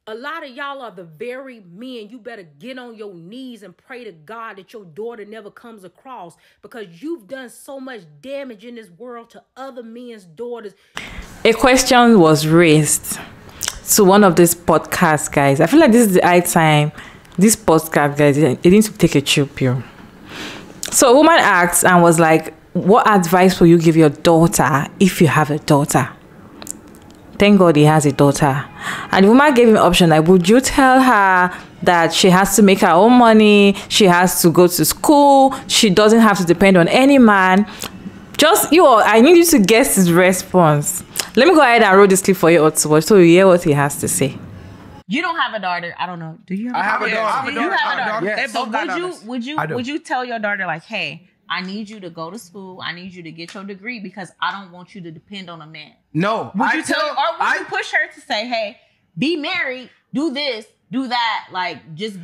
A lot of y'all are the very men you better get on your knees and pray to God that your daughter never comes across, because you've done so much damage in this world to other men's daughters. A question was raised to one of these podcasts, guys. I feel like this is the high time. This podcast, guys, it needs to take a chill pill. So a woman asked and was like, what advice will you give your daughter if you have a daughter? Thank God he has a daughter. And the woman gave him an option, like, would you tell her that she has to make her own money, she has to go to school, she doesn't have to depend on any man? I need you to guess his response. Let me go ahead and roll this clip for you all to watch so you hear what he has to say. You don't have a daughter. I don't know. Do you have I have a daughter. You have a daughter. Yes. So would you tell your daughter, like, hey, I need you to go to school. I need you to get your degree because I don't want you to depend on a man. No. Would you push her to say, hey, be married, do this, do that, like just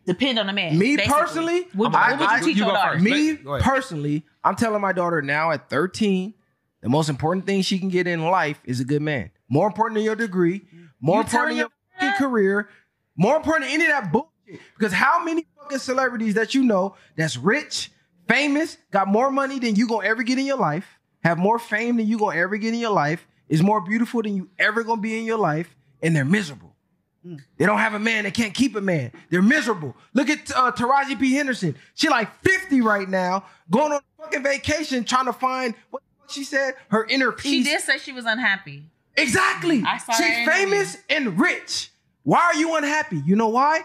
depend on a man? Me basically. Personally, what would you teach your daughter? Me personally, I'm telling my daughter now at 13, the most important thing she can get in life is a good man. More important than your degree, more important than your fucking career, more important than any of that bullshit. Because how many fucking celebrities that you know that's rich, famous, got more money than you gonna ever get in your life, have more fame than you gonna ever get in your life, is more beautiful than you ever gonna be in your life, and they're miserable. They don't have a man. They can't keep a man. They're miserable. Look at Taraji P. Henderson. She like 50 right now, going on a fucking vacation, trying to find what she said, her inner peace. She did say she was unhappy. Exactly. I saw She's famous and rich. Why are you unhappy? You know why?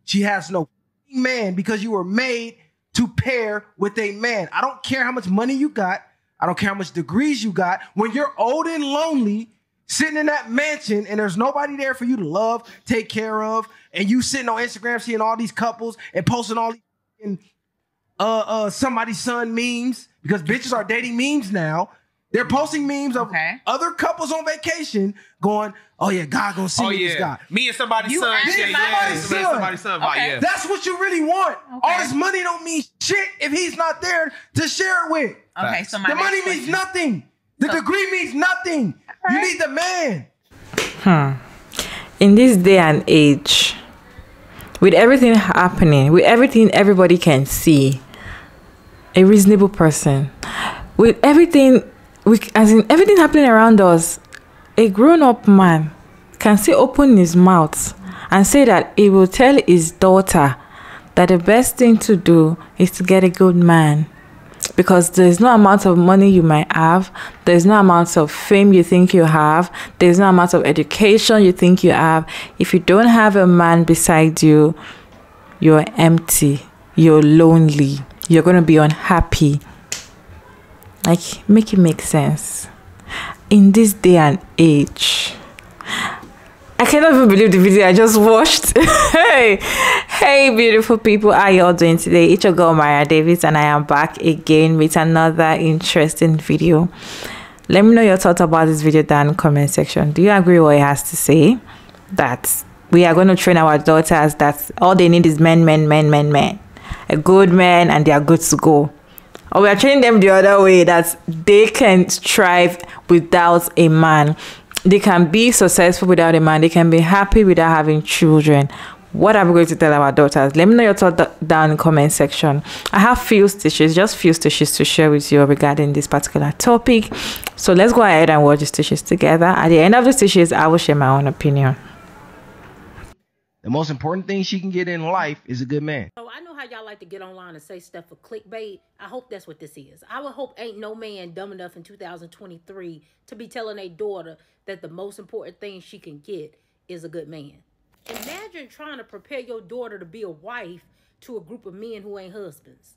She has no man, because you were made to pair with a man. I don't care how much money you got. I don't care how much degrees you got. When you're old and lonely, sitting in that mansion and there's nobody there for you to love, take care of, and you sitting on Instagram seeing all these couples and posting all these somebody's son memes, because bitches are dating memes now. They're posting memes of other couples on vacation going, oh yeah, God gonna send me this guy. Me and somebody's son. Somebody's son. Yeah. That's what you really want. All this money don't mean shit if he's not there to share it with. Okay, so the money means nothing. The degree means nothing. You need the man. In this day and age, with everything happening, with everything everybody can see, a reasonable person, with everything, everything happening around us, a grown-up man can still open his mouth and say that he will tell his daughter that the best thing to do is to get a good man. Because there's no amount of money you might have, there's no amount of fame you think you have, there's no amount of education you think you have. If you don't have a man beside you, you're empty, you're lonely, you're going to be unhappy. Like, make it make sense. In this day and age, I cannot even believe the video I just watched. Hey, beautiful people, how you all doing today? It's your girl Maya Davis, and I am back again with another interesting video. Let me know your thoughts about this video down in the comment section. Do you agree with what he has to say? That we are going to train our daughters that all they need is men. A good man, and they are good to go. Or we are training them the other way, that they can strive without a man. They can be successful without a man. They can be happy without having children. What are we going to tell our daughters? Let me know your thoughts down in the comment section. I have just few stitches to share with you regarding this particular topic. So let's go ahead and watch the stitches together. At the end of the stitches, I will share my own opinion. The most important thing she can get in life is a good man. So I know how y'all like to get online and say stuff for clickbait. I hope that's what this is. I would hope ain't no man dumb enough in 2023 to be telling a daughter that the most important thing she can get is a good man. Imagine trying to prepare your daughter to be a wife to a group of men who ain't husbands.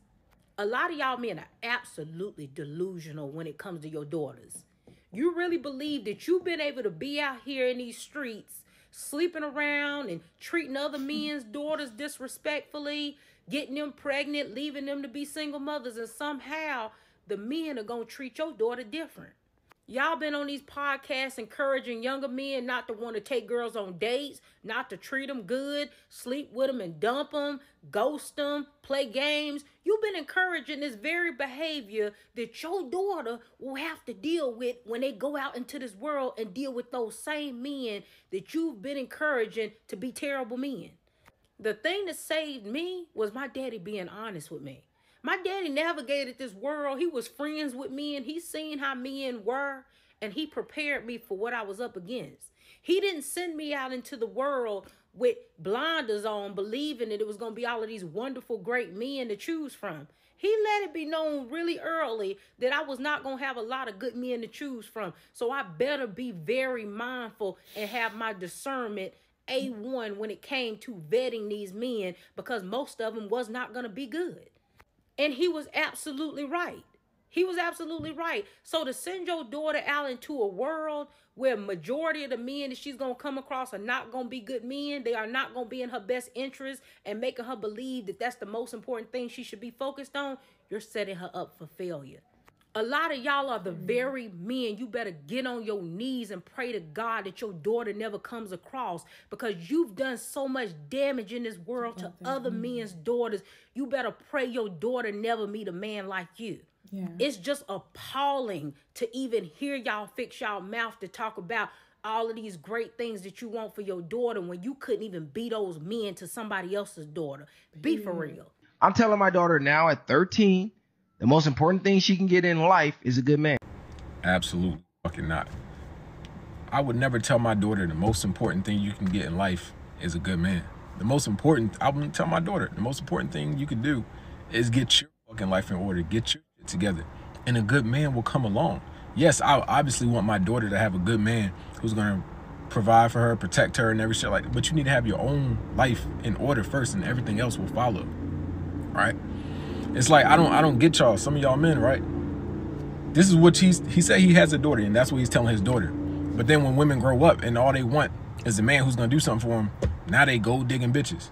A lot of y'all men are absolutely delusional when it comes to your daughters. You really believe that you've been able to be out here in these streets sleeping around and treating other men's daughters disrespectfully, getting them pregnant, leaving them to be single mothers, and somehow the men are going to treat your daughter different. Y'all been on these podcasts encouraging younger men not to want to take girls on dates, not to treat them good, sleep with them and dump them, ghost them, play games. You've been encouraging this very behavior that your daughter will have to deal with when they go out into this world and deal with those same men that you've been encouraging to be terrible men. The thing that saved me was my daddy being honest with me. My daddy navigated this world. He was friends with men. He seen how men were, and he prepared me for what I was up against. He didn't send me out into the world with blinders on, believing that it was going to be all of these wonderful, great men to choose from. He let it be known really early that I was not going to have a lot of good men to choose from. So I better be very mindful and have my discernment A1 when it came to vetting these men, because most of them was not going to be good. And he was absolutely right. He was absolutely right. So to send your daughter out into a world where majority of the men that she's going to come across are not going to be good men, they are not going to be in her best interest and making her believe that that's the most important thing she should be focused on, you're setting her up for failure. A lot of y'all are the very men you better get on your knees and pray to God that your daughter never comes across, because you've done so much damage in this world to other men's daughters. You better pray your daughter never meet a man like you. Yeah. It's just appalling to even hear y'all fix y'all mouth to talk about all of these great things that you want for your daughter when you couldn't even be those men to somebody else's daughter. Be for real. I'm telling my daughter now at 13, the most important thing she can get in life is a good man. Absolutely fucking not. I would never tell my daughter the most important thing you can get in life is a good man. I wouldn't tell my daughter the most important thing you can do is get your fucking life in order, get your shit together, and a good man will come along. Yes, I obviously want my daughter to have a good man who's gonna provide for her, protect her, and every shit like that. But you need to have your own life in order first, and everything else will follow. Right? It's like I don't get y'all. Some of y'all men, right? This is what he said he has a daughter, and that's what he's telling his daughter. But then when women grow up and all they want is a man who's gonna do something for them, now they gold digging bitches.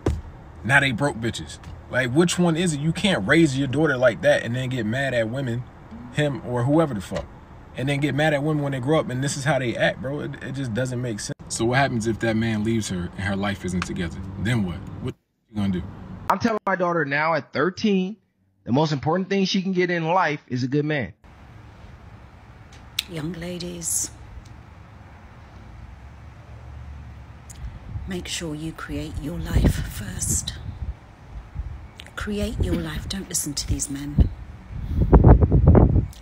Now they broke bitches. Like, which one is it? You can't raise your daughter like that and then get mad at women, him or whoever the fuck, and then get mad at women when they grow up and this is how they act, bro. It just doesn't make sense. So what happens if that man leaves her and her life isn't together? Then what? What are you gonna do? I'm telling my daughter now at 13, the most important thing she can get in life is a good man. Young ladies, make sure you create your life first. Create your life. Don't listen to these men.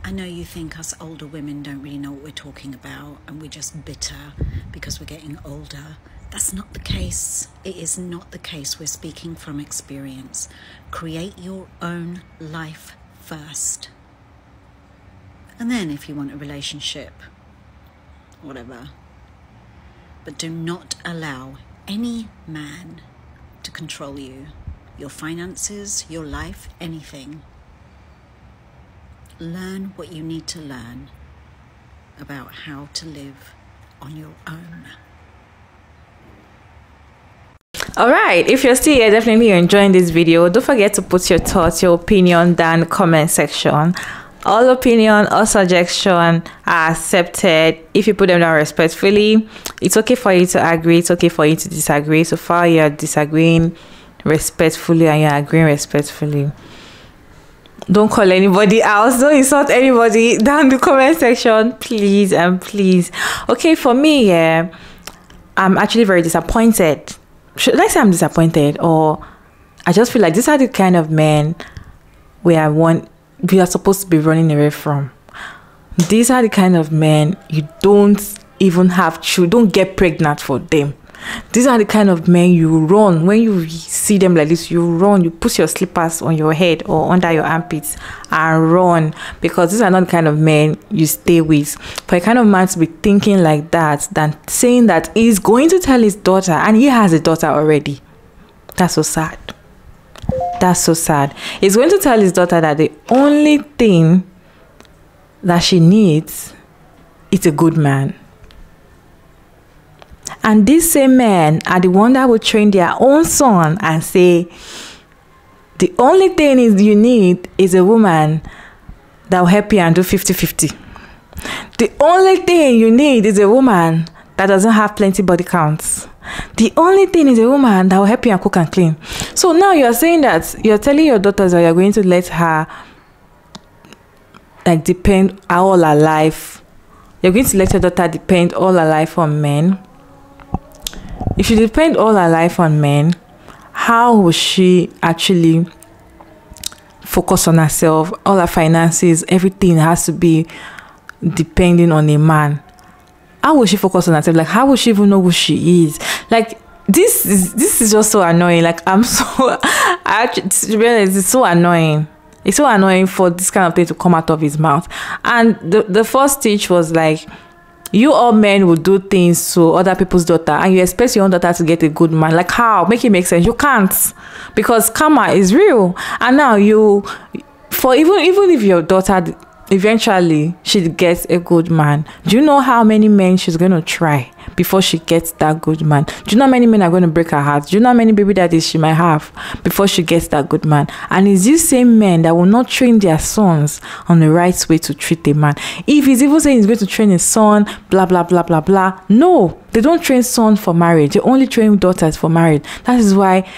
I know you think us older women don't really know what we're talking about and we're just bitter because we're getting older. That's not the case. It is not the case. We're speaking from experience. Create your own life first. And then if you want a relationship, whatever. But do not allow any man to control you. Your finances, your life, anything. Learn what you need to learn about how to live on your own. Alright, if you're still here, definitely you're enjoying this video. Don't forget to put your thoughts, your opinion down in the comment section. All opinion, all suggestion are accepted if you put them down respectfully. It's okay for you to agree, it's okay for you to disagree. So far you're disagreeing respectfully and you're agreeing respectfully. Don't call anybody out, don't insult anybody down in the comment section, please and please. Okay, for me, yeah, I'm actually very disappointed. Should I say I'm disappointed, or I just feel like these are the kind of men we are supposed to be running away from. These are the kind of men you don't even have to, don't get pregnant for them. These are the kind of men you run. When you see them like this, you run. You put your slippers on your head or under your armpits and run, because these are not the kind of men you stay with. For a kind of man to be thinking like that, than saying that he's going to tell his daughter, and he has a daughter already. That's so sad. That's so sad. He's going to tell his daughter that the only thing that she needs is a good man. And these same men are the one that will train their own son and say, the only thing is you need is a woman that will help you and do 50-50. The only thing you need is a woman that doesn't have plenty body counts. The only thing is a woman that will help you and cook and clean. So now you're saying that you're telling your daughters that you're going to let her like depend all her life. You're going to let your daughter depend all her life on men. If you depend all her life on men, how will she actually focus on herself? All her finances, everything has to be depending on a man. How will she focus on herself? Like, how will she even know who she is? Like, this is just so annoying. Like, I'm so to be honest, it's so annoying. It's so annoying for this kind of thing to come out of his mouth. And the first stage was like, you all men will do things to other people's daughter, and you expect your own daughter to get a good man. Like, how? Make it make sense. You can't, because karma is real. And now even if your daughter eventually she gets a good man, do you know how many men she's going to try before she gets that good man? Do you know how many men are going to break her heart? Do you know how many baby daddies she might have before she gets that good man? And it's these same men that will not train their sons on the right way to treat a man. If he's even saying he's going to train his son, blah blah blah blah blah, no, they don't train sons for marriage. They only train daughters for marriage. That is why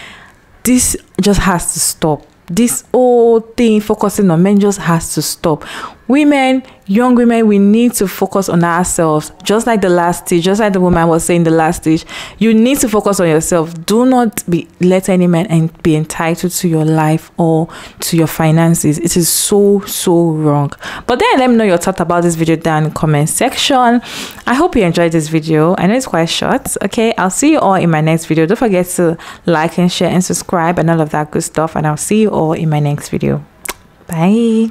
this just has to stop. This whole thing focusing on men just has to stop. Women, young women, we need to focus on ourselves. Just like the last stage, just like the woman was saying the last stage, you need to focus on yourself. Do not let any man and be entitled to your life or to your finances. It is so wrong. But then let me know your thoughts about this video down in the comment section. I hope you enjoyed this video. I know it's quite short. Okay, I'll see you all in my next video. Don't forget to like and share and subscribe and all of that good stuff, and I'll see you all in my next video. Bye.